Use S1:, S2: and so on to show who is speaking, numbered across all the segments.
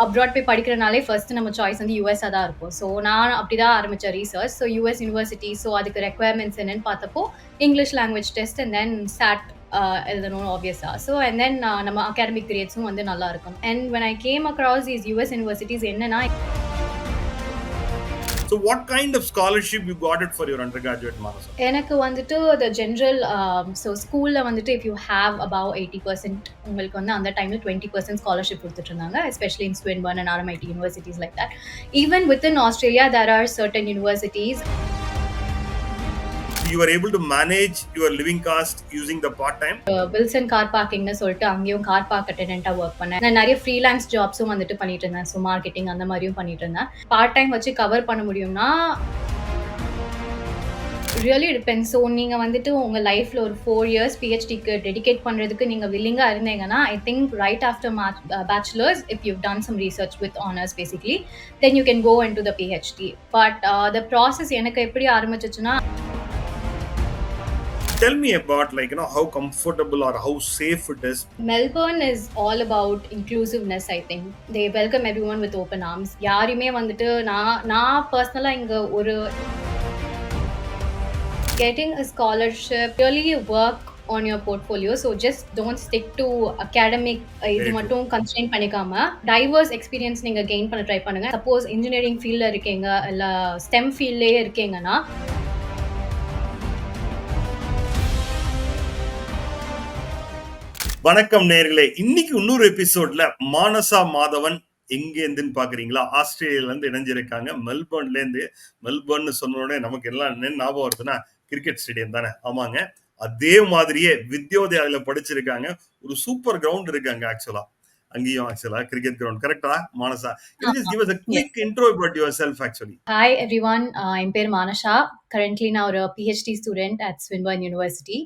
S1: Abroad போய் படிக்கிறனாலே first நம்ம choice வந்து யூஎஸ்ஸா தான் இருக்கும். ஸோ நான் அப்படிதான் ஆரம்பிச்சேன் research. So US university, so அதுக்கு ரெக்வயர்மெண்ட்ஸ் என்னன்னு பார்த்தப்போ English language test and then SAT எழுதணும் ஆப்வியஸா. ஸோ அண்ட் தென் நம்ம அகாடமிக் கிரேட்ஸும் வந்து நல்லா இருக்கும். And when I came across these US universities என்னன்னா
S2: So what kind of scholarship you got it for your undergraduate, Maanasaa?
S1: எனக்கு வந்துட்டு the general so ஸ்கூல்ல வந்துட்டு if you have above 80% உங்களுக்கு வந்து அந்த டைம்ல 20% scholarship கொடுத்துட்டு இருந்தாங்க, especially in Swinburne and RMIT universities like that. Even within Australia there are certain universities.
S2: You were able to manage your living cost using the part time.
S1: Wilson car பார்க்கிங்னு சொல்லிட்டு அங்கேயும் car park அட்டெண்டன்ட்டா work பண்ணேன். நான் நிறைய freelance ஜாப்ஸும் வந்துட்டு பண்ணிட்டு இருந்தேன். So marketing அந்த மாதிரியும் பண்ணிட்டு இருந்தேன். பார்ட் டைம் வச்சு கவர் பண்ண முடியும்னா ரியலி டிபெண்ட்ஸ். ஸோ நீங்க வந்துட்டு உங்க லைஃப்ல ஒரு 4 இயர்ஸ் பிஹெச்டிக்கு டெடிகேட் பண்றதுக்கு நீங்க வில்லிங்கா இருந்தீங்கன்னா, I think right after bachelors if you done some research with honours basically then you can go in to the PhD. But the process எனக்கு எப்படி ஆரம்பிச்சிச்சுன்னா,
S2: Tell me about how comfortable or how safe it is.
S1: Melbourne is all about inclusiveness, I think. They welcome everyone with open arms. யாரையுமே வந்துட்டு நான் பர்சனலா இங்க ஒரு getting a scholarship really work on your portfolio. So just don't stick to academic இது மட்டும் constrain பண்ணிக்காம diverse experience நீங்க கெயின் பண்ண ட்ரை பண்ணுங்க. சப்போஸ் இன்ஜினியரிங் ஃபீல்ட்ல இருக்கீங்க இல்ல ஸ்டெம் ஃபீல்ட்லயே இருக்கீங்கன்னா,
S2: வணக்கம் நேயர்களே, இன்னைக்கு இன்னொரு எபிசோட்ல மானசா மாதவன் எங்க இருந்துன்னு பாக்குறீங்களா? ஆஸ்திரேலியால இருந்து இணைஞ்சிருக்காங்க. மெல்பர்ன்ல இருந்து. மெல்பர்ன் சொன்ன உடனே நமக்கு எல்லாம் என்ன ஞாபகம் வருதுன்னா, கிரிக்கெட் ஸ்டேடியம் தானே? ஆமாங்க. அதே மாதிரியே வித்யோதயால படிச்சிருக்காங்க. ஒரு சூப்பர் கிரவுண்ட் இருக்காங்க ஆக்சுவலா. அங்கேயும் ஆக்சுவலா கிரிக்கெட் கிரவுண்ட். கரெக்டா Manasa? Can you just give us a quick intro about yourself actually?
S1: Hi everyone, என் பேர் மானஷா. Currently நான் ஒரு PhD student at Swinburne University.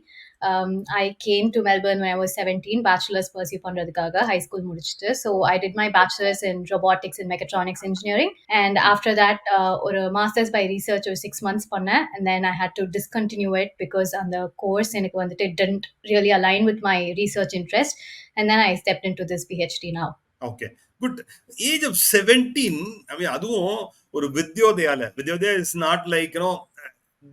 S1: I came to Melbourne when I was 17, bachelor's pursue பண்றதுக்காக high school முடிச்சிட்டு. So I did my bachelor's in robotics and mechatronics engineering, and after that ஒரு master's by research ஒரு 6 months பண்ணேன், and then I had to discontinue it because அந்த course எனக்கு வந்துட்டு didn't really align with my research interest, and then I stepped into this PhD now.
S2: Okay, good. Age of 17, I mean, அதுவும் ஒரு Vidyodaya is not like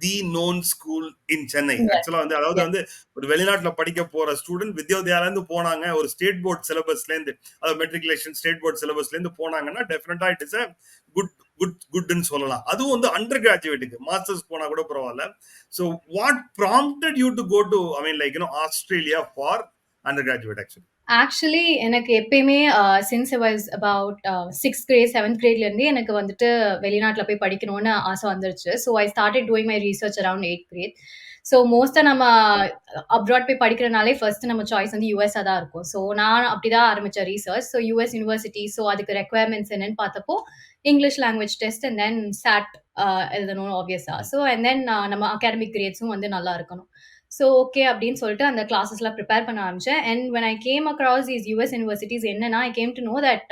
S2: the known school in Chennai. ஆக்சுவலா வந்து அதாவது வந்து ஒரு வெளிநாட்டுல படிக்க போற ஸ்டூடெண்ட் வித்யோதயால இருந்து போனாங்க, ஒரு ஸ்டேட் போர்ட் சிலபஸ்ல இருந்து, அதாவது மெட்ரிகுலேஷன் ஸ்டேட் போர்ட் சிலபஸ்ல இருந்து போனாங்கன்னா டெஃபினட்டா இட் இஸ் a குட்னு சொல்லலாம். அதுவும் வந்து அண்டர் கிராஜுவேட்டுக்கு, மாஸ்டர்ஸ் போனா கூட பரவாயில்ல. So what prompted you to go to Australia for undergraduate actually?
S1: Actually எனக்கு எப்பயுமே since I was about 6th grade 7th கிரேட்லேருந்தே எனக்கு வந்துட்டு வெளிநாட்டில் போய் படிக்கணும்னு ஆசை வந்துருச்சு. So I started doing my research around 8th grade. So மோஸ்ட்டாக நம்ம அப்ராட் போய் படிக்கிறனாலே ஃபர்ஸ்ட் நம்ம சாய்ஸ் வந்து யூஎஸ்ஸாக தான் இருக்கும். ஸோ நான் அப்படிதான் ஆரம்பித்தேன் research. So US university, so அதுக்கு ரெக்வயர்மெண்ட்ஸ் என்னன்னு பார்த்தப்போ English language test and then SAT எழுதணும் ஆப்வியஸா. ஸோ அண்ட் தென் நம்ம அகாடமிக் கிரேட்ஸும் வந்து நல்லா இருக்கணும். ஸோ ஓகே அப்படின்னு சொல்லிட்டு அந்த கிளாஸஸ்லாம் ப்ரிப்பேர் பண்ண ஆரம்பிச்சேன். And when I came across these US universities என்னன்னா, I came to know that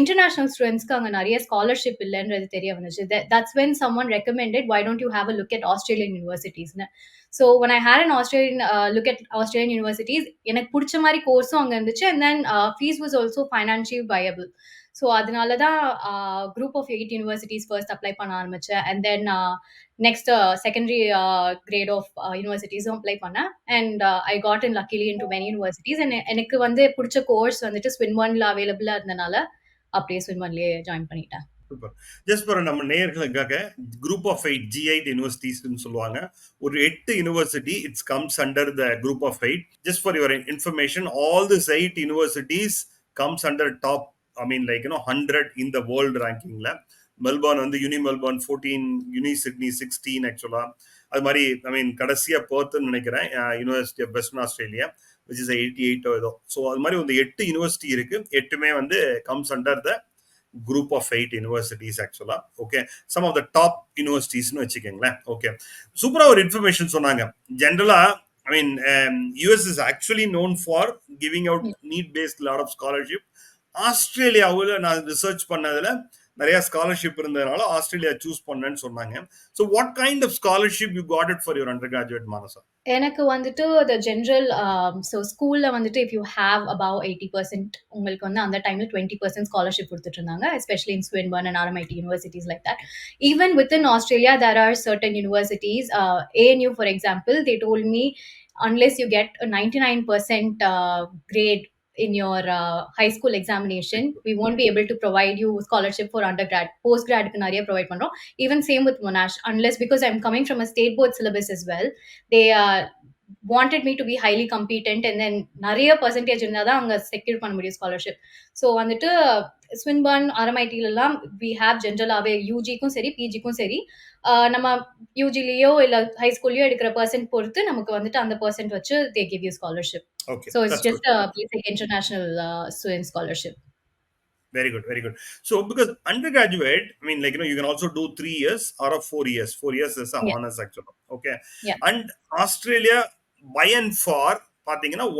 S1: international ஸ்டூடெண்ட்ஸ்க்கு அங்கே நிறைய ஸ்காலர்ஷிப் இல்லைன்றது தெரிய வந்துச்சு. That's when someone recommended, why don't you have a look at Australian universities? So when I had an Australian look at Australian universities, எனக்கு பிடிச்ச மாதிரி கோர்ஸும் அங்கே இருந்துச்சு. And then fees was also financially viable. So அதனால தான் group of 8 universities first apply பண்ண ஆரம்பிச்சேன். And then next secondary grade of யூனிவர்சிட்டிஸும் அப்ளை பண்ணேன். And I got in luckily in to many universities. And எனக்கு வந்து பிடிச்ச கோர்ஸ் வந்துட்டு ஸ்வின்மர்ன்ல அவைலபிளா இருந்தனால அப்படியே ஸ்வின்மர்ன்லயே ஜாயின் பண்ணிட்டேன்.
S2: சூப்பர். ஜஸ்ட் ஃபார் நம்ம நேயர்களுக்காக, குரூப் ஆஃப் 8 G8 யூனிவர்சிட்டிஸ்னு சொல்லுவாங்க. ஒரு 8 university it's comes under the group of 8. Just for your information, all this 8 universities comes under top 100 in the world rankingல. மெல்பர்ன் வந்து யூனி மெல்பர்ன் 14, யூனி சிட்னி 16 ஆக்சுவலா. அது மாதிரி கடைசியா பர்த்னு நினைக்கிறேன், university of western Australia which is 88 ஏதோ. ஸோ அது மாதிரி வந்து 8 யூனிவர்சிட்டி இருக்கு. 8மே வந்து comes under the group of 8 universities ஆக்சுவலா. Okay, some of the top யூனிவர்சிட்டிஸ்னு வச்சுக்கோங்களேன். ஓகே, சூப்பரா ஒரு இன்ஃபர்மேஷன் சொன்னாங்க. ஜென்ரலா US is actually known for giving out need based lot of scholarship. ஆஸ்திரேலியாவில் நான் ரிசர்ச் பண்ணதுல நிறைய ஸ்காலர்ஷிப் இருந்ததுனால ஆஸ்திரேலியா சூஸ் பண்ணேன்னு சொன்னாங்க. So what kind of scholarship you got it for your undergraduate, Manasa?
S1: எனக்கு வந்துட்டு த ஜென்ரல் ஸ்கூல்ல வந்துட்டு இஃப் யூ ஹேவ் அபவ் 80% உங்களுக்கு வந்து அந்த டைம்ல 20% ஸ்காலர்ஷிப் குடுத்துட்டு இருந்தாங்க. Especially in Swinburne and RMIT universities like that. Even within Australia, there are certain universities, ANU for example, they told me unless you get a 99% grade in your high school examination, we won't be able to provide you scholarship for undergrad. Postgrad க்கு நிறைய provide பண்றோம். Even same with Monash, unless because I'm coming from a state board syllabus as well, they wanted me to be highly competent and then நிறைய percentage இருந்தா தான் அவங்க secure பண்ண முடியும் scholarship. So வந்துட்டு ஸ்வின்பர்ன் RMIT-லலாம் வி ஹேவ் ஜென்ரலாகவே யூஜிக்கும் சரி பிஜிக்கும் சரி நம்ம யூஜிலேயோ இல்லை ஹை ஸ்கூல்லையோ எடுக்கிற பர்சன்ட் பொறுத்து நமக்கு வந்துட்டு அந்த பர்சன்ட் வச்சு they give you scholarship.
S2: Okay,
S1: so it's
S2: that's good.
S1: Just basic international student scholarship.
S2: Very good, very good. So, because undergraduate, I mean, like, you can also do 3 years or a 4 years. 4 years is a
S1: Yeah,
S2: honors, actually. Okay.
S1: yeah.
S2: And Australia, by and far,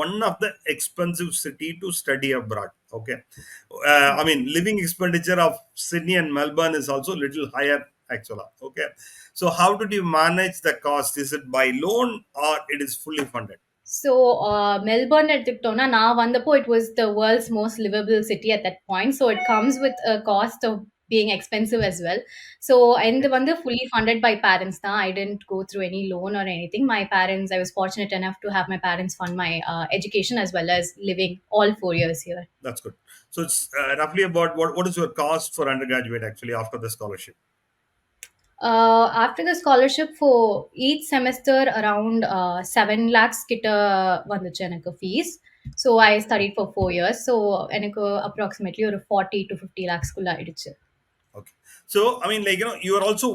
S2: one of the expensive city to study abroad. Okay. I mean, living expenditure of Sydney and Melbourne is also little higher, actually. Okay. So, how did you manage the cost? Is it by loan or it is fully funded?
S1: So Melbourne எடுத்துக்கிட்டோம்னா நான் வந்தப்போ it was the world's most liveable city at that point. So it comes with cost of being expensive as well. So எந்த
S2: Okay.
S1: வந்து fully funded by parents தான். I didn't go through any loan or anything. My parents, I was fortunate enough to have my parents fund my education as well as living all 4 years here.
S2: That's good. So it's roughly about what is your cost for undergraduate actually after the scholarship?
S1: After the scholarship for each semester around 7 lakhs கிட்ட வந்துச்சு எனக்கு fees. So I studied for 4 years. So எனக்கு approximately ஒரு 40 to 50 lakhsக்குள்ள ஆயிடுச்சு.
S2: Okay. So I mean, like, you are also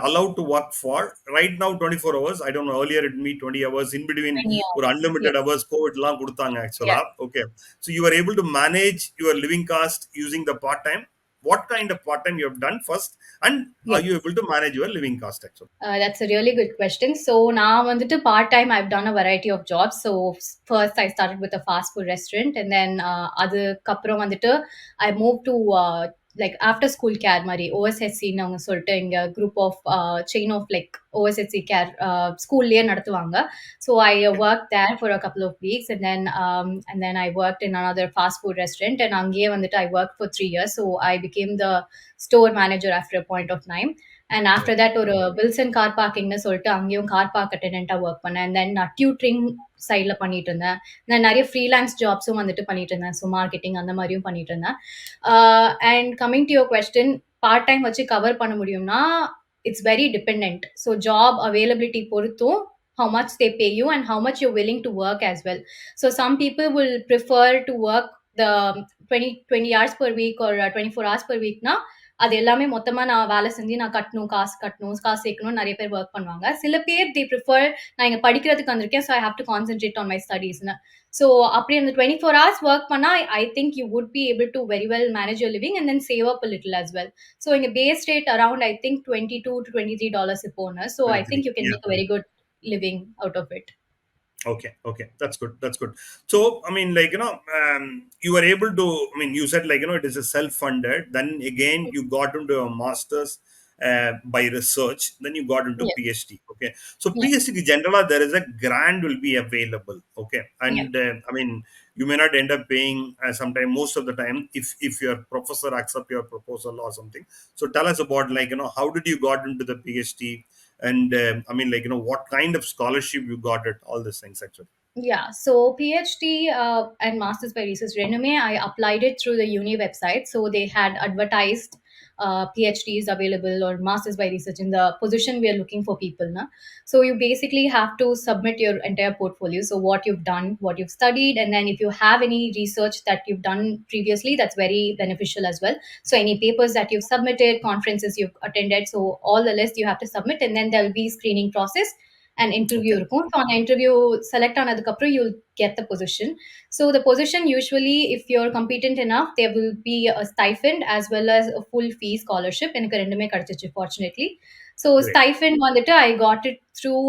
S2: allowed to work for right now 24 hours. I don't know, earlier it me 20 hours in between
S1: 20
S2: or
S1: hours.
S2: unlimited
S1: Yeah.
S2: hours COVID லாம் கொடுத்தாங்க actually.
S1: Yeah.
S2: Okay. So you are able to manage your living cost using the part time. What kind of part time you have done first, and are
S1: Yes.
S2: you able to manage your living cost actually?
S1: That's a really good question. So நான் வந்துட்டு part time I've done a variety of jobs. So first I started with a fast food restaurant and then அதுக்கப்புறம் வந்துட்டு I moved to like after school care மாதிரி OSSC-ன்னு அவங்க சொல்லிட்டு இங்க group of chain of like OSSC care ஸ்கூல்லேயே நடத்துவாங்க. So I worked there for a couple of weeks and then I worked in another fast food restaurant and அங்கேயே வந்துட்டு I worked for 3 years. So I became the store manager after a point of time. And after that ஒரு Wilson car பார்க்கிங்னு சொல்லிட்டு அங்கேயும் car park அட்டெண்டண்ட்டாக work பண்ணேன். And then நான் டியூட்ரிங் சைடில் பண்ணிட்டு இருந்தேன். நான் நிறைய ஃப்ரீலான்ஸ் ஜாப்ஸும் வந்துட்டு பண்ணிட்டு இருந்தேன். ஸோ மார்க்கெட்டிங் அந்த மாதிரியும் பண்ணிட்டு இருந்தேன். And coming to your question, part time வச்சு கவர் பண்ண முடியும்னா it's very depend. So job availability பொறுத்தும் how much they pay you and how much you're willing to work as well. So some people will prefer to work the 20 hours per week or 24 hours per week na அது எல்லாமே மொத்தமா நான் வேலை செஞ்சு நான் காசு சேர்க்கணும் நிறைய பேர் ஒர்க் பண்ணுவாங்க. சில பேர் தே ப்ரிஃபர் நான் இங்க படிக்கிறதுக்கு வந்திருக்கேன், so I have to concentrate on my ஸ்டடீஸ்னு. ஸோ அப்படி அந்த 24 hours ஒர்க் பண்ணா I think you would be able to very well manage your living and then save up little as well. So இங்க base rate around I think $22 to $23 இப்போன்னு. So I think you can make a very good living out of it.
S2: Okay, that's good. So I mean, like, you were able to, I mean, you said, like, it is a self-funded, then again you got into a master's by research, then you got into
S1: Yeah.
S2: PhD. Okay, so
S1: Yeah.
S2: PhD generally there is a grant will be available. Okay,
S1: Yeah.
S2: and I mean, you may not end up paying sometime, most of the time, if your professor accept your proposal or something. So tell us about, like, how did you got into the PhD, and I mean, like, what kind of scholarship you got it, all these things actually.
S1: Yeah, so PhD and Masters by Research Resume, I applied it through the uni website. So they had advertised PhDs available or Masters by Research in the position we are looking for people. Na? So you basically have to submit your entire portfolio. So what you've done, what you've studied, and then if you have any research that you've done previously, that's very beneficial as well. So any papers that you've submitted, conferences you've attended, so all the list you have to submit, and then there'll be screening process and interview
S2: Okay.
S1: இருக்கும். So அந்த interview select ஆனதுக்கப்புறம் you'll get the position. So the position usually, if you're competent enough, there will be a stipend as well as a full fee scholarship. எனக்கு ரெண்டுமே கிடைச்சிச்சு fortunately. So
S2: Great.
S1: stipend வந்துட்டு I got it through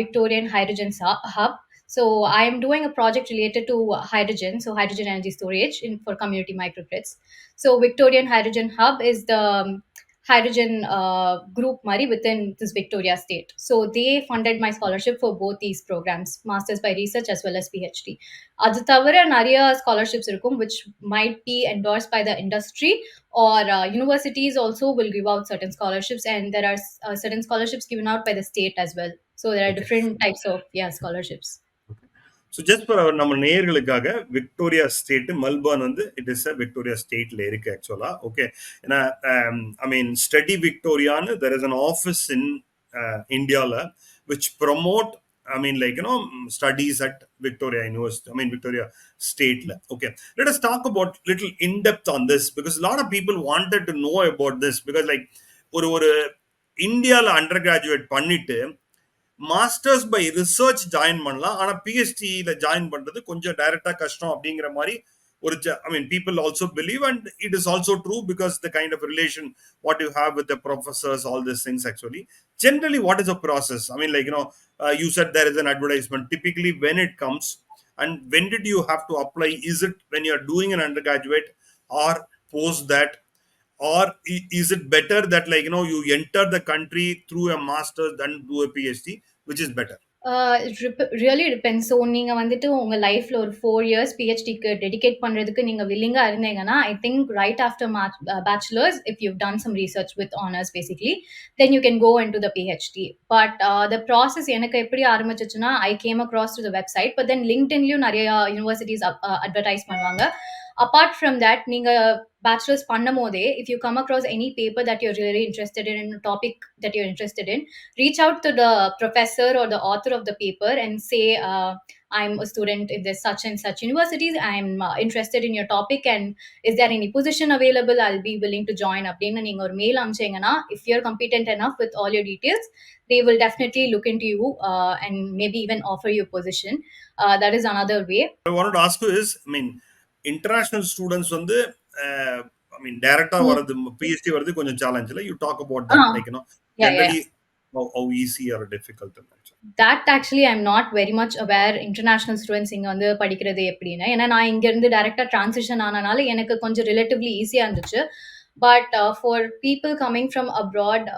S1: Victorian Hydrogen Hub. So I am doing a project related to hydrogen, so hydrogen energy storage in for community microgrids. So Victorian Hydrogen Hub is the hydrogen group Mari within this Victoria state. So they funded my scholarship for both these programs, masters by research as well as PhD. அது தவிர நிறைய scholarships இருக்கும் which might be endorsed by the industry, or universities also will give out certain scholarships, and there are certain scholarships given out by the state as well. So there are
S2: Okay.
S1: different types of, yeah, scholarships.
S2: So just for our நம்ம நேயர்களுக்காக, Victoria state Melbourne வந்து it is a Victoria ஸ்டேட்ல இருக்கு ஆக்சுவலா. Okay. ஏன்னா I mean study விக்டோரியான்னு there is an office in இந்தியாவில் which promote I mean, like, studies at Victoria University, I mean, Victoria State. Okay. Let us talk about little in depth on this, because a lot of people wanted to know about this, because, like, ஒரு இந்தியாவில் under graduate பண்ணிட்டு masters by research join பண்ணலாம். ஆனா பிஹெச்டியில join பண்றது கொஞ்சம் டைரக்டா கஷ்டம் அப்படிங்கிற மாதிரி ஒரு I mean people also believe, and it is also true because the kind of relation what you have with the professors, all this things actually. Generally, what is the process? I mean, like, you said there is an advertisement. Typically, when it comes, and when did you have to apply? Is it when you're doing an undergraduate, or post that, or is it better that, like, you enter the country through a master's than do a PhD, which is better?
S1: Really depends. So நீங்கள் வந்துட்டு உங்கள் லைஃப்பில் ஒரு 4 years பிஹெச்டிக்கு dedicate பண்ணுறதுக்கு நீங்கள் வில்லிங்காக இருந்தீங்கன்னா, I think right after bachelors, if you done some research with honours basically, then you can go in to the PhD. But the process எனக்கு எப்படி ஆரம்பிச்சிச்சுன்னா, I came across to the website, but then லிங்க்டின்லையும் நிறைய universities advertise பண்ணுவாங்க. Apart from that, நீங்க bachelor's பண்ணும் போதே, if you come across any paper that you're really interested in, a topic that you're interested in, reach out to the professor or the author of the paper and say, I'm a student in this such and such universities, I'm interested in your topic, and is there any position available, I'll be willing to join. அப்படின்னு நீங்க ஒரு mail அனுப்பிச்சீங்கன்னா, if you're competent enough with all your details, they will definitely look into you, and maybe even offer you a position. That is another way.
S2: I wanted to ask you is, I mean, international students வந்து I mean, டைரக்டா
S1: Hmm.
S2: வரது, PhD வரது கொஞ்சம் challenge இல்லை. You talk about that, like,
S1: Yeah, yeah.
S2: Generally how easy or difficult to mention.
S1: That actually I'm not very much aware international students இங்க வந்து படிக்கிறது எப்படின்னு. ஏன்னா நான் இங்க இருந்து டைரக்டா டிரான்சிஷன் ஆனனால எனக்கு கொஞ்சம் ரிலேட்டிவ்லி ஈஸியா இருந்துச்சு. But for people coming from abroad,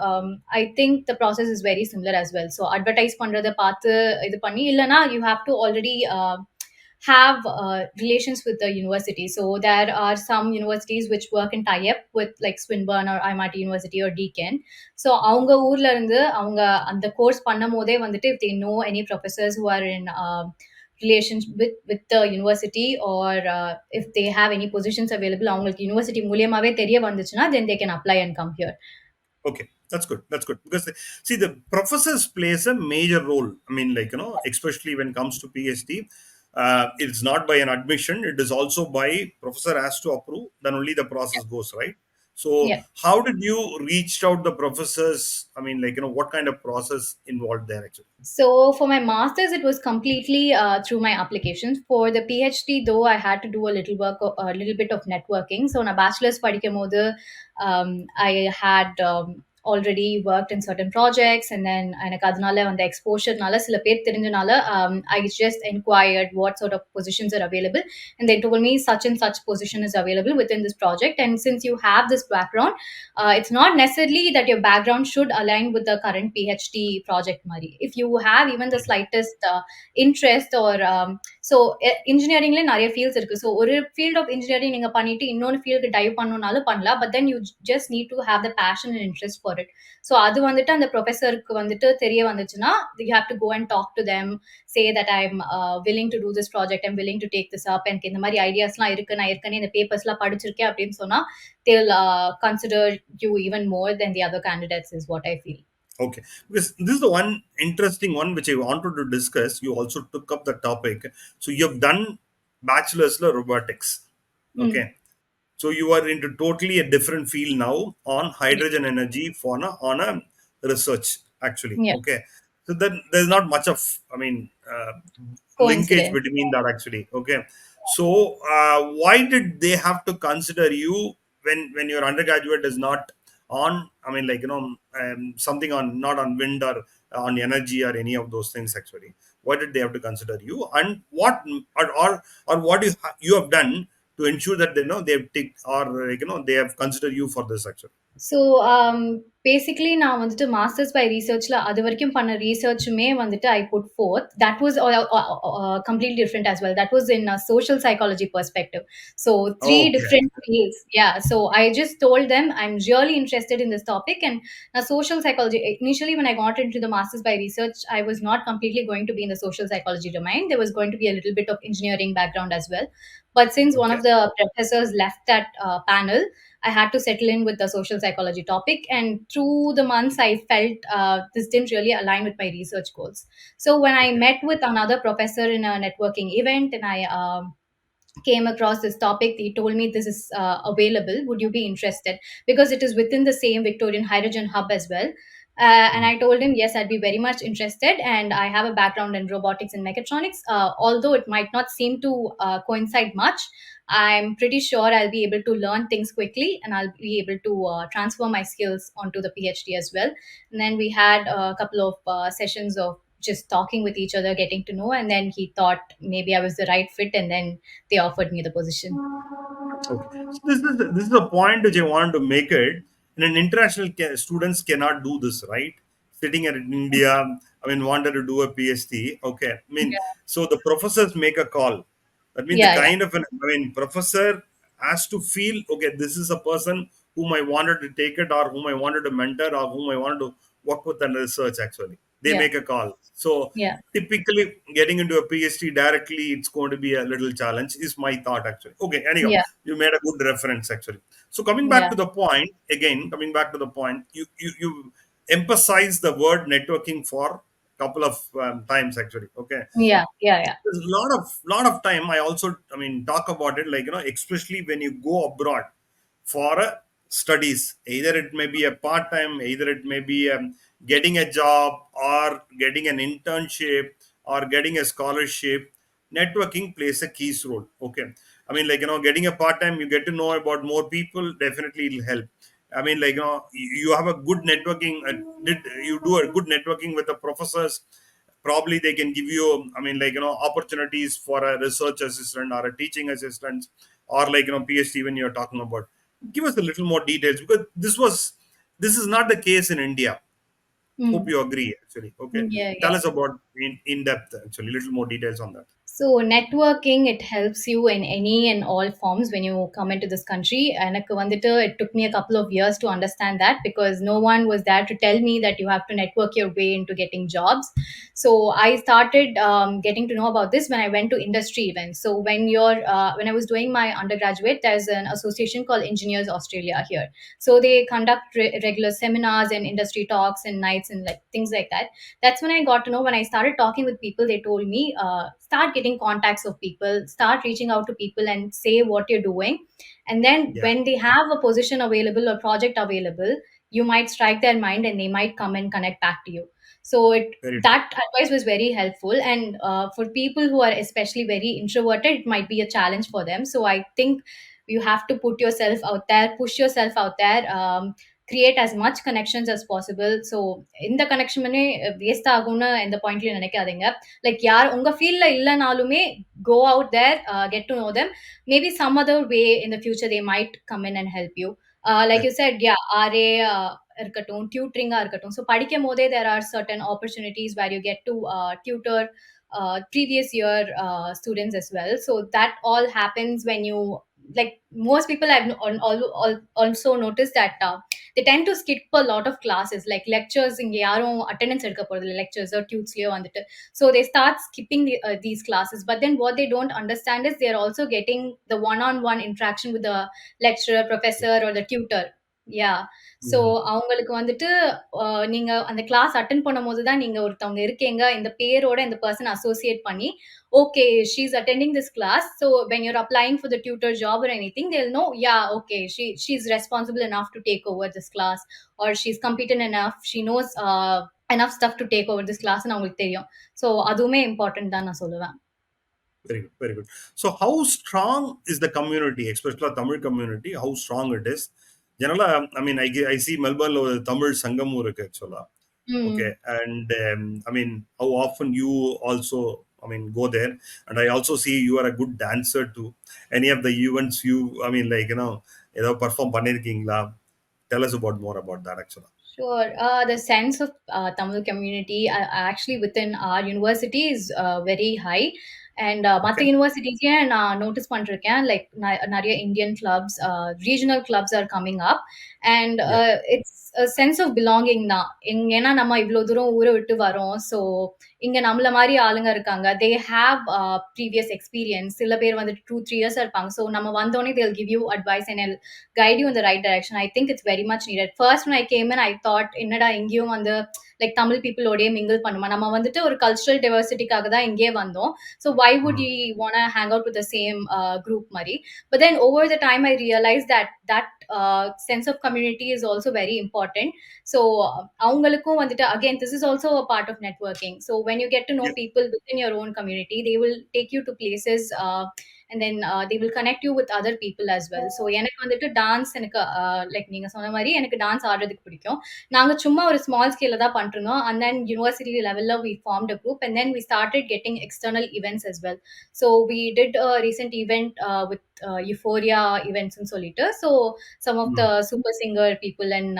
S1: I think the process is very similar as well. So advertise பண்றதை பார்த்து இது பண்ணி, இல்லைனா you have to already have relations with the university. So there are some universities which work in tie-up with like Swinburne or IMIT University or Deakin. So அவங்க ஊர்ல இருந்து அவங்க அந்த கோர்ஸ் பண்ணும் போதே வந்துட்டு, if they know any professors who are in relations with the university, or if they have any positions available, அவங்களுக்கு university மூலியமாவே தெரிய வந்துச்சுன்னா, then they can apply and come here.
S2: Okay, that's good. That's good, because see, the professors plays a major role. I mean, like, especially when it comes to PhD, it's not by an admission. It is also by professor has to approve. Then only the process goes right. So,
S1: Yeah.
S2: how did you reach out the professors? I mean, like, what kind of process involved there actually?
S1: So for my masters, it was completely through my applications. For the PhD, though, I had to do a little work, a little bit of networking. So on a bachelor's படிக்கும்போது, I had already worked in certain projects, and then எனக்கு அதனால அந்த exposureனால சில பேர் தெரிஞ்சனால, I just inquired what sort of positions are available, and they told me such and such position is available within this project. And since you have this background, it's not necessarily that your background should align with the current PhD project Mari. If you have even the slightest interest, or so engineering la நிறைய fields இருக்கு. So ஒரு field of engineering நீங்க பண்ணிட்டு இன்னொரு field dive பண்ணனும்னாலும் பண்ணலாம், but then you just need to have the passion and interest for it. So அது வந்துட்டு அந்த ப்ரொஃபஸருக்கு வந்துட்டு தெரிய வந்துச்சுன்னா, you have to go and talk to them, say that I'm willing to do this project, I'm willing to take this up, எனக்கு இந்த மாதிரி ஐடியாஸ்லாம் இருக்கு, நான் ஏற்கனவே இந்த பேப்பர்ஸ்லாம் படிச்சிருக்கேன் அப்படின்னு சொன்னா, they'll consider you even more than the other candidates, is what I feel.
S2: Okay, because this is the one interesting one which I wanted to discuss. You also took up the topic. So you have done bachelor's in robotics. Okay. So you are into totally a different field now on hydrogen energy for on a research actually.
S1: Yeah.
S2: Okay. So then there's not much of, I mean, linkage
S1: Coincidence.
S2: between that actually. Okay. So why did they have to consider you when your undergraduate is not on, I mean, like, something on, not on wind or on energy or any of those things actually? why did they have to consider you, and what, or what you have done to ensure that they know they have ticked, or like, they have considered you for this actually.
S1: So basically நான் வந்துட்டு masters by ரிசர்ச்ல அது வரைக்கும் பண்ண ரிசர்ச்சுமே வந்துட்டு I put forth that was completely different as well. That was in a social psychology perspective. So three
S2: Okay.
S1: different fields. Yeah. So I just told them I'm really interested in this topic, and social psychology. Initially, when I got into the masters by research, I was not completely going to be in the social psychology domain. There was going to be a little bit of engineering background as well. But since one
S2: Okay.
S1: of the professors left that panel, I had to settle in with the social psychology topic. And through the months, I felt this didn't really align with my research goals. So when I
S2: Okay.
S1: met with another professor in a networking event, and I came across this topic, he told me this is available. Would you be interested? Because it is within the same Victorian Hydrogen Hub as well. And
S2: Mm.
S1: I told him, yes, I'd be very much interested. And I have a background in robotics and mechatronics. Although it might not seem to coincide much, I'm pretty sure I'll be able to learn things quickly, and I'll be able to transfer my skills onto the PhD as well. And then we had a couple of sessions of just talking with each other, getting to know. And then he thought maybe I was the right fit. And then they offered me the position.
S2: Okay. So this is a point which I wanted to make it. In an international, students cannot do this, right? Sitting at India, I mean, wanted to do a PhD. Okay. I mean,
S1: Yeah,
S2: so the professors make a call. That means the
S1: yeah, yeah,
S2: kind of an, I mean, professor has to feel, okay, this is a person whom I wanted to take it, or whom I wanted to mentor, or whom I wanted to work with and research actually. They
S1: yeah,
S2: make a call. So
S1: yeah,
S2: typically getting into a PhD directly, it's going to be a little challenge, is my thought actually. Okay, anyhow,
S1: yeah,
S2: you made a good reference actually. So coming back
S1: yeah,
S2: to the point, again, coming back to the point, you emphasize the word networking for a couple of times actually. Okay,
S1: yeah, yeah, yeah,
S2: there's a lot of time I also, I mean, talk about it, like, especially when you go abroad for studies, either it may be a part-time, either it may be getting a job, or getting an internship, or getting a scholarship. Networking plays a key role. Okay, I mean, like, getting a part-time, you get to know about more people, definitely it'll help. I mean, like, you have a good networking, did you do a good networking with the professors, probably they can give you, I mean, like, opportunities for a research assistant or a teaching assistant, or like, PhD when you're talking about. Give us a little more details, because this is not the case in India. Hope
S1: mm.
S2: you agree actually. Okay,
S1: Yeah,
S2: tell
S1: yeah.
S2: us about in depth actually, little more details on that.
S1: So networking, it helps you in any and all forms when you come into this country. எனக்கு வந்துட்டு it took me a couple of years to understand that, because no one was there to tell me that you have to network your way into getting jobs. So I started getting to know about this when I went to industry events. So when I was doing my undergraduate, there's an association called Engineers Australia here. So they conduct regular seminars and industry talks and nights and like things like that. That's when I got to know. When I started talking with people, they told me, start getting contacts of people, start reaching out to people and say what you're doing. And then
S2: Yeah,
S1: when they have a position available or project available, you might strike their mind and they might come and connect back to you. So
S2: very true.
S1: that advice was very helpful. And for people who are especially very introverted, it might be a challenge for them. So I think you have to put yourself out there, push yourself out there, create as much connections as possible. So இந்த connection பண்ணி waste ஆகும்னு எந்த பாயிண்ட்லயும் நினைக்காதீங்க. Like யார் உங்க ஃபீல்ட்ல இல்லைனாலுமே, go out there, get to know them. Maybe some other way in the future they might come in and help you. Like
S2: Yeah,
S1: you said, yeah, RA இருக்கட்டும், tutoring இருக்கட்டும். So படிக்கும் போதே there are certain opportunities where you get to tutor previous year students as well. So that all happens when you, like, most people I've also noticed that they tend to skip a lot of classes, like lectures இங்க யாரும் attendance எடுக்க போறதில்ல, lectures or tutesலயோ வந்துட்டு. So they start skipping these classes. But then what they don't understand is they're also getting the one-on-one interaction with the lecturer,
S2: yeah.
S1: professor, or the tutor. Yeah. So
S2: Mhm.
S1: அவங்களுக்கு வந்துட்டு நீங்க அந்த class attend பண்ணும்போது தான் நீங்க ஒருத்தவங்க இருக்கீங்க இந்த பேரோட இந்த பர்சன் அசோசியேட் பண்ணி, okay, she's attending this class. So when you're applying for the tutor job or anything, they'll know, yeah, okay, she's responsible enough to take over this class, or she's competent enough, she knows enough stuff to take over this class ன்னு அவங்களுக்கு தெரியும். So அதுவுமே important தான் நான் சொல்லுவேன்.
S2: Very good, very good. So how strong is the community, especially the Tamil community, how strong it is? Generally, I mean, I see Melbourne ஒரு தமிழ் சங்கமும் இருக்கு actually. Okay,
S1: Mm.
S2: and I mean, how often you also, I mean, go there? And I also see you are a good dancer to any of the events you, I mean, like, perform பண்ணிருக்கீங்களா? Tell us about more about that actually.
S1: Sure. The sense of Tamil community actually within our university is very high. And மற்ற
S2: Okay.
S1: யூனிவர்சிட்டிஸே நான் notice பண்ணிருக்கேன் like நிறைய Indian clubs regional clubs are coming up and
S2: Yeah.
S1: It's sense of belonging தான் ஏன்னா நம்ம இவ்வளோ தூரம் ஊரை விட்டு வரோம் ஸோ இங்க நம்மள மாதிரி ஆளுங்க இருக்காங்க தே ஹாவ் ப்ரீவியஸ் எக்ஸ்பீரியன்ஸ் சில பேர் வந்துட்டு 2-3 years இருப்பாங்க ஸோ நம்ம வந்தோடனே தேல் give you advice and guide you in the right direction. I think it's very much needed. First, when I came in, I thought, என்னடா இங்கேயும் வந்து லைக் தமிழ் பீப்புளோடய மிங்கிள் பண்ணுமா நம்ம வந்துட்டு ஒரு கல்ச்சுரல் டைவர்சிட்டிக்காக தான் இங்கே வந்தோம் so why would
S2: Mm.
S1: You want hang out with the same group மாதிரி but then over the time I realise that sense of community is also very important so அவங்களுக்கும் வந்துட்டு again this is also a part of networking so when you get to know
S2: Yeah.
S1: people within your own community they will take you to places and then they will connect you with other people as well so எனக்கு வந்துட்டு dance எனக்கு like நீங்க சொன்ன மாதிரி எனக்கு dance ஆடுறதுக்கு பிடிக்கும் நாங்க சும்மா ஒரு ஸ்மால் ஸ்கேல்ல தான் பண்ணிருந்தோம் and then university level we formed a group and then we started getting external events as well so we did a recent event with euphoria events and solitaire so some of the
S2: Mm.
S1: super singer people and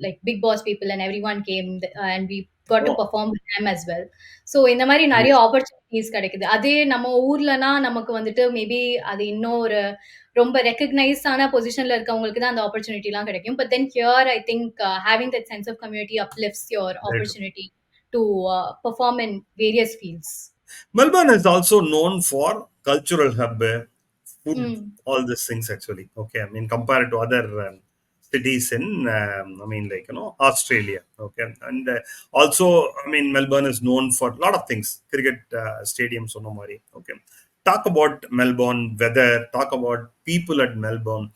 S1: like big boss people and everyone came and we got to
S2: Oh,
S1: perform with them as well so இந்த மாதிரி நிறைய
S2: amazing.
S1: Opportunities கிடைக்குது அதே நம்ம ஊர்லனா நமக்கு வந்துட்டு maybe அது இன்னும் ஒரு ரொம்ப ரெக்கக்னைஸ்டான பொசிஷன்ல இருக்கவங்களுக்கு தான் அந்த ஆப்பர்ச்சுனிட்டிலாம் கிடைக்கும் but then here I think having that sense of community uplifts your
S2: Right.
S1: Opportunity to perform in various fields
S2: Melbourne is also known for cultural hub, food,
S1: ம்
S2: all these things actually. Okay, I mean compared to other cities in, I mean like Australia. Okay, and also I mean Melbourne is known for a lot of things. Cricket stadiums, Sonomari. Okay, talk about Melbourne weather. Talk about people at Melbourne.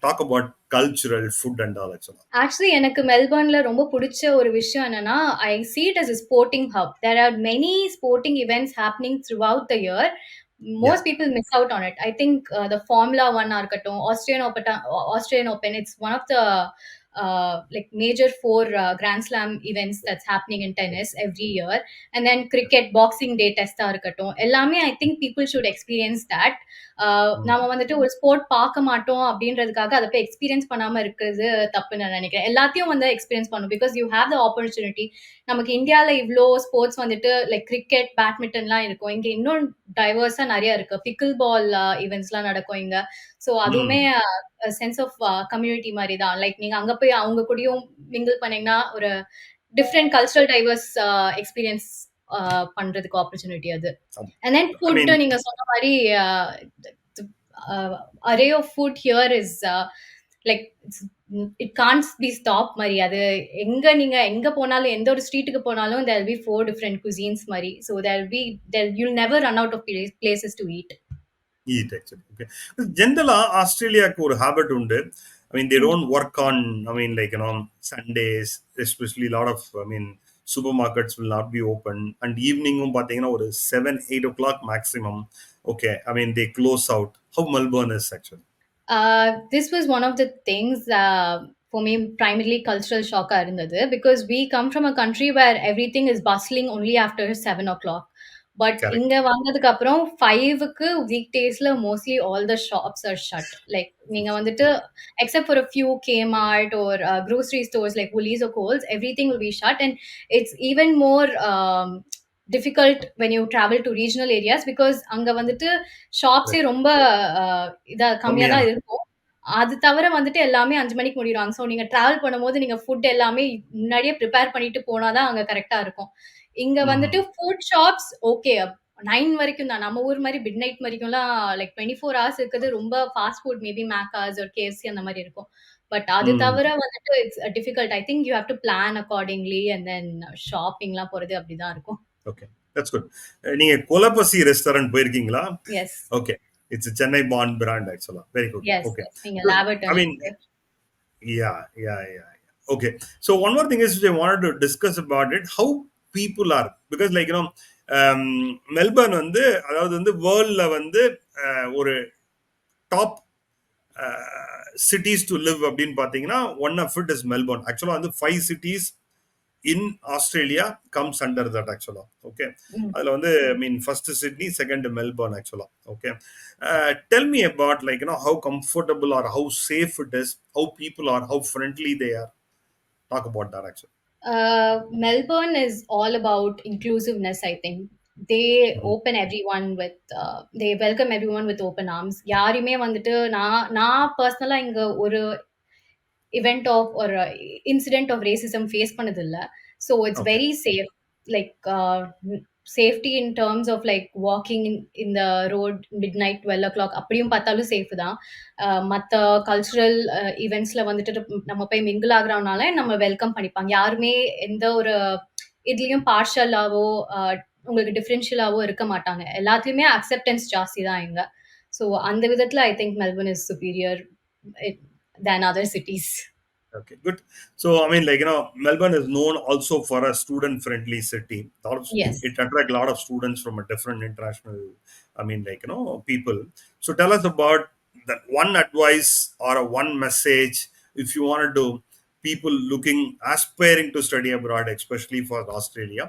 S2: Talk about cultural food and all that.
S1: Actually எனக்கு மெல்பர்ன்ல ரொம்ப பிடிச்ச ஒரு விஷயம் என்னன்னா ஐ see it as a sporting hub there are many sporting events happening throughout the year
S2: Yeah,
S1: most people miss out on it I think the formula 1 இருக்கட்டும் australian open it's one of the like major four grand slam events that's happening in tennis every year and then cricket boxing day test இருக்கட்டும் எல்லாமே I think people should experience that
S2: mm.
S1: நாம வந்துட்டு ஒரு sport பார்க்க மாட்டோம் அப்படின்றதுக்காக அதை போய் எக்ஸ்பீரியன்ஸ் பண்ணாம இருக்கிறது தப்புன்னு நான் நினைக்கிறேன் எல்லாத்தையும் வந்து எக்ஸ்பீரியன்ஸ் பண்ணும் because you have the opportunity நமக்கு இந்தியாவில் இவ்வளோ ஸ்போர்ட்ஸ் வந்துட்டு லைக் கிரிக்கெட் பேட்மிண்டன்லாம் இருக்கும் இங்க இன்னும் டைவர்ஸா நிறைய இருக்கு பிக்கிள் பால் ஈவெண்ட்ஸ்லாம் நடக்கும் இங்க ஸோ அதுவுமே
S2: Mm.
S1: சென்ஸ் ஆஃப் கம்யூனிட்டி மாதிரி தான் லைக் நீங்க அங்க போய் அவங்க கூடயும் மிங்கிள் பண்ணீங்கன்னா ஒரு டிஃப்ரெண்ட் கல்ச்சரல் டைவர்ஸ் எக்ஸ்பீரியன்ஸ் பண்றதுக்கு ஆப்பர்ச்சுனிட்டி அது and then
S2: I
S1: food
S2: mean,
S1: நீங்க சொன்ன மாரி the array of food here is like it can't be stopped மாரி அது நீங்க எங்க போனாலும் எந்த ஒரு ஸ்ட்ரீட்டுக்கு போனாலும் there will be four different cuisines மாரி so there will be there you'll never run out of places to eat
S2: eat actually. Okay. Generally, Australia ஒரு habit உண்டு. I mean, they
S1: mm.
S2: don't work on, I mean, like, Sundays, especially a lot of, I mean, supermarkets will not be open. And evening, பார்த்தீங்கன்னா ஒரு 7-8 o'clock maximum. Okay. I mean, they close out. How Melbourne is actually.
S1: This was one of the things for me primarily cultural shock இருந்தது because we come from a country where everything is bustling only after 7 o'clock. But
S2: Correct.
S1: இங்க வந்ததுக்கு அப்புறம் 5க்கு weekdaysல mostly all the shops are shut. Like நீங்க வந்துட்டு except for a few Kmart or grocery stores like Woolies or Coles, everything will be shut and it's even more difficult when you travel to regional areas because அங்க வந்துட்டு ஷாப்ஸே
S2: Correct.
S1: ரொம்ப இதா கம்மியா
S2: கம்மியா.
S1: தான் இருக்கும். அது தவிர வந்துட்டு எல்லாமே 5 மணிக்கு மூடிருவாங்க. ஸோ நீங்க டிராவல் பண்ணும்போது நீங்க ஃபுட் எல்லாமே முன்னாடியே பிரிப்பேர் பண்ணிட்டு போனா தான் அங்க கரெக்ட்டா இருக்கும். இங்க வந்துட்டு
S2: Mm.
S1: ஃபுட் ஷாப்ஸ் ஓகே 9 வரைக்கும் தான். நம்ம ஊர் மாரி மிட்நைட் வரைக்கும்லாம் லைக் 24 ஹவர்ஸ் இருக்குது ரொம்ப fast food maybe Macca's or KFC அந்த மாரி இருக்கும். பட் அது
S2: Mm.
S1: தவிர வந்துட்டு it's difficult. I think you have to plan accordingly and then ஷாப்பிங்லாம் போறது அப்படிதான் இருக்கும்.
S2: Okay. That's good. நீங்க கொலபசி ரெஸ்டாரண்ட் போயிருக்கீங்களா?
S1: Yes.
S2: Okay. It's a Chennai born brand actually. Very good.
S1: Yes.
S2: Okay.
S1: Yes. நீங்க
S2: Good. I
S1: Laverton
S2: mean, yeah. Okay. So one more thing is I wanted to discuss about it. How people are, because like Melbourne வந்து அதாவது வந்து வேர்ல்ட்ல வந்து ஒரு top cities to live அப்படின்னு பார்த்தீங்கன்னா one of it is Melbourne ஆக்சுவலாக வந்து 5 cities in Australia comes under that actually. Okay.
S1: Mm.
S2: அதுல வந்து I mean first Sydney, second Melbourne actually. Okay. Tell me about like how comfortable or how safe it is, how people are, how friendly they are. Talk about that actually.
S1: Melbourne is all about inclusiveness, I think. They
S2: Mhm.
S1: open everyone with, they welcome everyone with open arms. யாரையுமே வந்துட்டு நான் பர்சனலா இங்க ஒரு event of or incident of racism face பண்ணதில்ல. So it's
S2: Okay.
S1: very safe. Like safety in terms of like walking in the road midnight 12 o'clock அப்படியும் பார்த்தாலும் safe தான். மற்ற கல்ச்சுரல் ஈவெண்ட்ஸில் வந்துட்டு நம்ம போய் மிங்கிள் ஆகுறோம்னால நம்ம வெல்கம் பண்ணிப்பாங்க. யாருமே எந்த ஒரு இதுலயும் பார்ஷியலாவோ உங்களுக்கு டிஃபரன்ஷியலாவோ இருக்க மாட்டாங்க. எல்லாத்துலயுமே அக்செப்டன்ஸ் ஜாஸ்தி தான் இங்க. ஸோ அந்த விதத்துல I think Melbourne is superior than other cities.
S2: Okay, good. So, I mean, like, Melbourne is known also for a student friendly city.
S1: Yes.
S2: It attracts a lot of students from a different international, I mean, like, people. So, tell us about that one advice or a one message if you wanted to people looking, aspiring to study abroad, especially for Australia.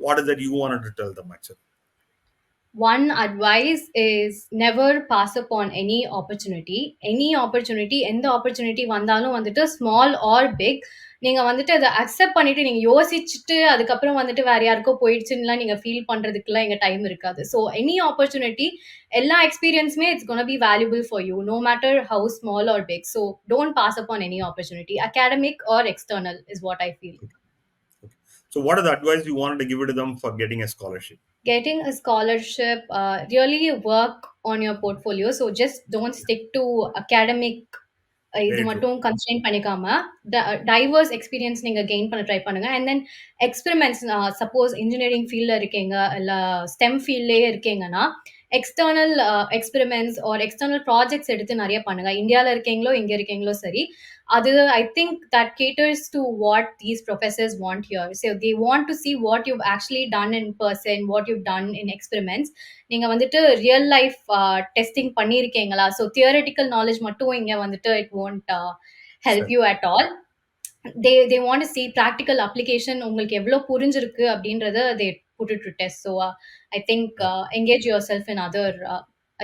S2: What is that you wanted to tell them actually?
S1: One advice is never pass up on any opportunity. Any opportunity, எந்த opportunity வந்தாலும் வந்துட்டு small or big, நீங்க வந்துட்டு அத accept பண்ணிட்டு நீங்க யோசிச்சுட்டு அதுக்கப்புறம் வந்துட்டு வேற யாருக்கோ போயிடுச்சுன்னுலாம் நீங்க ஃபீல் பண்றதுக்குலாம் எங்க டைம் இருக்காது. ஸோ எனி ஆப்பர்ச்சுனிட்டி, எல்லா எக்ஸ்பீரியன்ஸுமே it's gonna be valuable for you no matter how small or big. So don't pass up on any opportunity, academic or external is what I feel.
S2: Okay. So, what are the advice you wanted to give it to them for getting a scholarship?
S1: Getting a scholarship, really work on your portfolio. So just don't stick to academic இது
S2: Very true.
S1: மட்டும் constrain பண்ணிக்காம diverse experience நீங்க gain பண்ண try பண்ணுங்க. And then experiments, suppose engineering ஃபீல்டில் இருக்கீங்க இல்லை stem ஃபீல்ட்லேயே இருக்கீங்கன்னா external experiments or external projects எடுத்து நிறைய பண்ணுங்க. இந்தியாவில் இருக்கீங்களோ இங்கே இருக்கீங்களோ சரி, அது I think that caters to what these professors want here. So they want to see what you actually done in person, what you done in experiments. நீங்க வந்துட்டு ரியல் லைஃப் டெஸ்டிங் பண்ணியிருக்கீங்களா? ஸோ தியரட்டிக்கல் நாலேஜ் மட்டும் இங்க வந்துட்டு it won't help
S2: Sure.
S1: you at all. They want to see practical application, உங்களுக்கு எவ்வளவு புரிஞ்சிருக்கு அப்படின்றத they put it to test. So I think engage yourself in other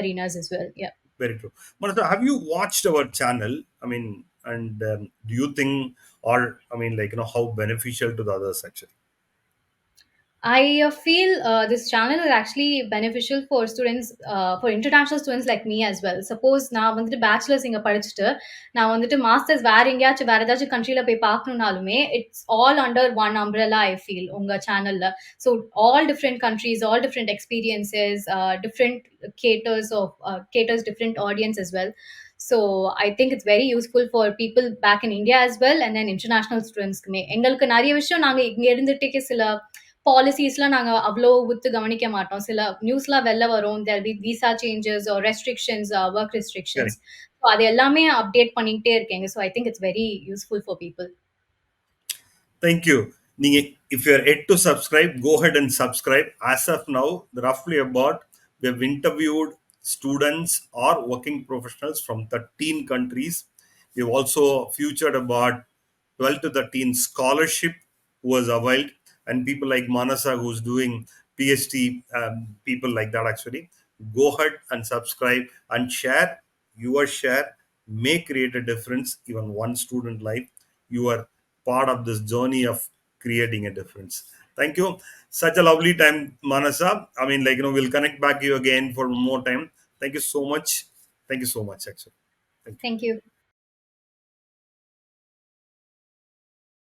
S1: arenas as well. Yeah.
S2: Very true. Maratha, have you watched our channel? I mean, and do you think, or I mean, like how beneficial to the others actually?
S1: I feel this channel is actually beneficial for students, for international students like me as well. Suppose நான் வந்துட்டு bachelors இங்க படிச்சுட்டு நான் வந்துட்டு masters வேற எங்கேயாச்சும் வேற ஏதாச்சும் கண்ட்ரில போய் பார்க்கணும்னாலுமே it's all under one umbrella I feel உங்க சேனல்ல. So all different countries, all different experiences, different caters different audience as well. So I think it's very useful for people back in India as well, and then international ஸ்டூடெண்ட்ஸ்க்குமே எங்களுக்கு நிறைய விஷயம் நாங்க இங்க இருந்துட்டு சில பாலிசிஸ்லாம் நாங்க அவ்ளோ உத்து கவனிக்க மாட்டோம். சில நியூஸ்லாம் வெளில வரும். There be visa changes or restrictions, work restrictions.
S2: Correct.
S1: So அது எல்லாமே அப்டேட் பண்ணிக்கிட்டே இருக்கேங்க. So I think it's very useful for people.
S2: Thank you. If you're yet to subscribe, go ahead and subscribe. As of now, roughly about we have interviewed students or working professionals from 13 countries. We've also featured about 12 to 13 scholarship who was availed, and people like Maanasaa who's doing PhD, people like that actually. Go ahead and subscribe and share. Your share may create a difference, even one student life. You are part of this journey of creating a difference. Thank you. Such a lovely time, Manasa. I mean, like, we'll connect back to you again for more time. Thank you so much. Thank you so much, actually. Thank you.
S1: Thank you.